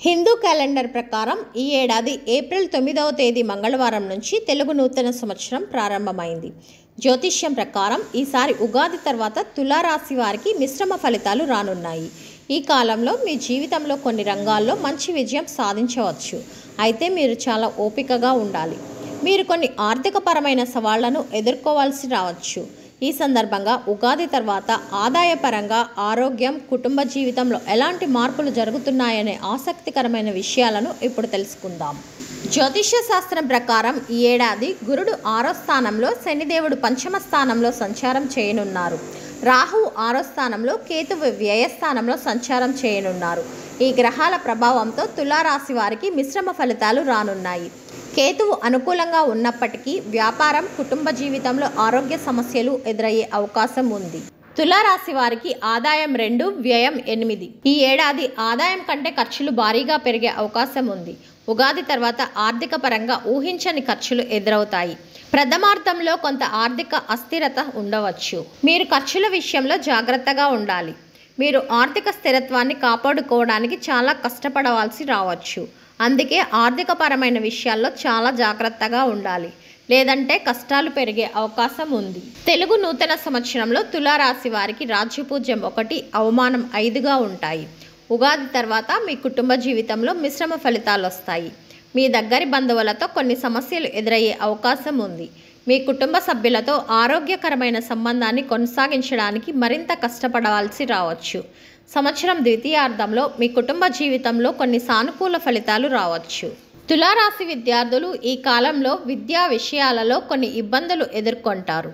Hindu calendar ప్రకారం ఈ ఏడాది ఏప్రిల్ 9వ తేదీ మంగళవారం నుంచి తెలుగు నూతన సంవత్సరం ప్రారంభమైంది. జ్యోతిష్యం ప్రకారం ఈసారి ఉగాది తర్వాత తులారాశి వారికి మిశ్రమ ఫలితాలు రానున్నాయి. ఈ కాలంలో మీ జీవితంలో కొన్ని రంగాల్లో మంచి విజయం సాధించవచ్చు. అయితే మీరు చాలా ఓపికగా ఉండాలి. మీరు కొన్ని ఆర్థికపరమైన సవాళ్లను ఎదుర్కోవాల్సి రావచ్చు. ఈ సందర్భంగా ఉగాది తర్వాత ఆదాయపరంగా, ఆరోగ్యం, కుటుంబ జీవితంలో ఎలాంటి మార్పులు జరుగుతున్నాయనే ఆసక్తికరమైన విషయాలను ఇప్పుడు తెలుసుకుందాం. జ్యోతిష్య శాస్త్రం ప్రకారం ఈ ఏడాది గురుడు 6వ స్థానంలో, శనిదేవుడు 5వ స్థానంలో సంచారం చేయనున్నారు. రాహువు 6వ స్థానంలో, కేతువు వ్యయస్థానంలో సంచారం చేయనున్నారు. ఈ గ్రహాల ప్రభావంతో తులారాశి వారికి మిశ్రమ ఫలితాలు రానున్నాయి. కేతువు అనుకూలంగా ఉన్నప్పటికీ వ్యాపారం, కుటుంబ జీవితంలో ఆరోగ్య సమస్యలు ఎదురయ్యే అవకాశం ఉంది. తులారాశి వారికి ఆదాయం 2, వ్యయం 8. ఈ ఏడాది ఆదాయం కంటే ఖర్చులు భారీగా పెరిగే అవకాశం ఉంది. ఉగాది తర్వాత ఆర్థిక పరంగా ఊహించని ఖర్చులు ఎదురవుతాయి. ప్రథమార్థంలో కొంత ఆర్థిక అస్థిరత ఉండవచ్చు. మీరు ఖర్చుల విషయంలో జాగ్రత్తగా ఉండాలి. మీరు ఆర్థిక స్థిరత్వాన్ని కాపాడుకోవడానికి చాలా కష్టపడవలసి రావచ్చు. అందుకే ఆర్థికపరమైన విషయాల్లో చాలా జాగ్రత్తగా ఉండాలి, లేదంటే కష్టాలు పెరిగే అవకాశం ఉంది. తెలుగు నూతన సంవత్సరంలో తులారాశి వారికి రాజ్యపూజ్యం 1, అవమానం 5గా ఉంటాయి. ఉగాది తర్వాత మీ కుటుంబ జీవితంలో మిశ్రమ ఫలితాలు వస్తాయి. మీ దగ్గరి బంధువులతో కొన్ని సమస్యలు ఎదురయ్యే అవకాశం ఉంది. మీ కుటుంబ సభ్యులతో ఆరోగ్యకరమైన సంబంధాన్ని కొనసాగించడానికి మరింత కష్టపడవలసి రావచ్చు. సంవత్సరం ద్వితీయార్థంలో మీ కుటుంబ జీవితంలో కొన్ని సానుకూల ఫలితాలు రావచ్చు. తులారాశి విద్యార్థులు ఈ కాలంలో విద్యా విషయాలలో కొన్ని ఇబ్బందులు ఎదుర్కొంటారు.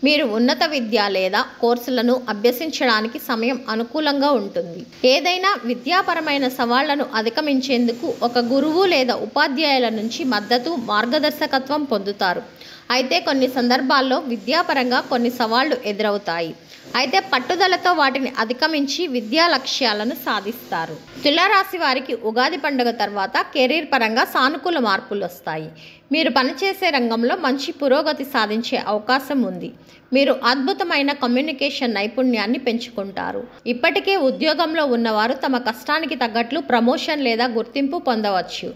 మీరు ఉన్నత విద్య లేదా కోర్సులను అభ్యసించడానికి సమయం అనుకూలంగా ఉంటుంది. ఏదైనా విద్యాపరమైన సవాళ్లను అధిగమించేందుకు ఒక గురువు లేదా ఉపాధ్యాయుల నుంచి మద్దతు, మార్గదర్శకత్వం పొందుతారు. అయితే కొన్ని సందర్భాల్లో విద్యాపరంగా కొన్ని సవాళ్లు ఎదురవుతాయి. అయితే పట్టుదలతో వాటిని అధిగమించి విద్యా లక్ష్యాలను సాధిస్తారు. తులారాశి వారికి ఉగాది పండుగ తర్వాత కెరీర్ పరంగా సానుకూల మార్పులు వస్తాయి. మీరు పనిచేసే రంగంలో మంచి పురోగతి సాధించే అవకాశం ఉంది. మీరు అద్భుతమైన కమ్యూనికేషన్ నైపుణ్యాన్ని పెంచుకుంటారు. ఇప్పటికే ఉద్యోగంలో ఉన్నవారు తమ కష్టానికి తగ్గట్లు ప్రమోషన్ లేదా గుర్తింపు పొందవచ్చు.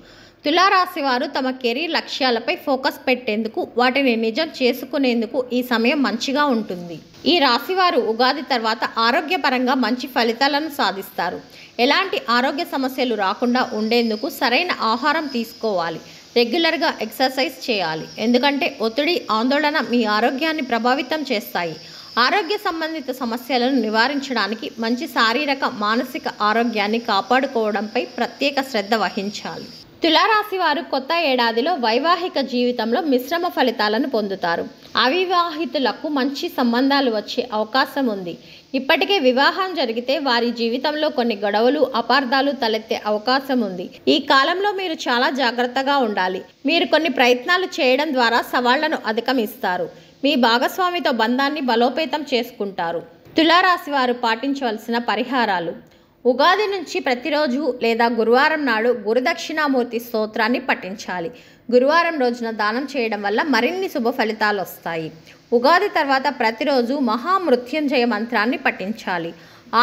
తులారాశి వారు తమ కెరీర్ లక్ష్యాలపై ఫోకస్ పెట్టేందుకు, వాటిని నిజం చేసుకునేందుకు ఈ సమయం మంచిగా ఉంటుంది. ఈ రాశివారు ఉగాది తర్వాత ఆరోగ్యపరంగా మంచి ఫలితాలను సాధిస్తారు. ఎలాంటి ఆరోగ్య సమస్యలు రాకుండా ఉండేందుకు సరైన ఆహారం తీసుకోవాలి. రెగ్యులర్గా ఎక్సర్సైజ్ చేయాలి. ఎందుకంటే ఒత్తిడి, ఆందోళన మీ ఆరోగ్యాన్ని ప్రభావితం చేస్తాయి. ఆరోగ్య సంబంధిత సమస్యలను నివారించడానికి మంచి శారీరక, మానసిక ఆరోగ్యాన్ని కాపాడుకోవడంపై ప్రత్యేక శ్రద్ధ వహించాలి. తులారాశి వారు కొత్త ఏడాదిలో వైవాహిక జీవితంలో మిశ్రమ ఫలితాలను పొందుతారు. అవివాహితులకు మంచి సంబంధాలు వచ్చే అవకాశం ఉంది. ఇప్పటికే వివాహం జరిగితే వారి జీవితంలో కొన్ని గొడవలు, అపార్థాలు తలెత్తే అవకాశం ఉంది. ఈ కాలంలో మీరు చాలా జాగ్రత్తగా ఉండాలి. మీరు కొన్ని ప్రయత్నాలు చేయడం ద్వారా సవాళ్లను అధిగమిస్తారు. మీ భాగస్వామితో బంధాన్ని బలోపేతం చేసుకుంటారు. తులారాశి వారు పాటించవలసిన పరిహారాలు: ఉగాది నుంచి ప్రతిరోజు లేదా గురువారం నాడు గురుదక్షిణామూర్తి స్తోత్రాన్ని పఠించాలి. గురువారం రోజున దానం చేయడం వల్ల మరిన్ని శుభ ఫలితాలు వస్తాయి. ఉగాది తర్వాత ప్రతిరోజు మహామృత్యుంజయ మంత్రాన్ని పఠించాలి.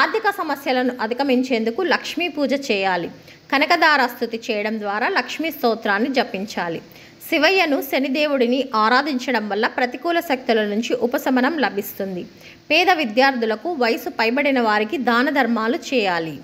ఆర్థిక సమస్యలను అధిగమించేందుకు లక్ష్మీ పూజ చేయాలి. కనకదారాస్తుతి చేయడం ద్వారా లక్ష్మీ స్తోత్రాన్ని జపించాలి. శివయ్యను, శనిదేవుడిని ఆరాధించడం వల్ల ప్రతికూల శక్తుల నుంచి ఉపశమనం లభిస్తుంది. పేద విద్యార్థులకు, వయసు పైబడిన వారికి దాన ధర్మాలు చేయాలి.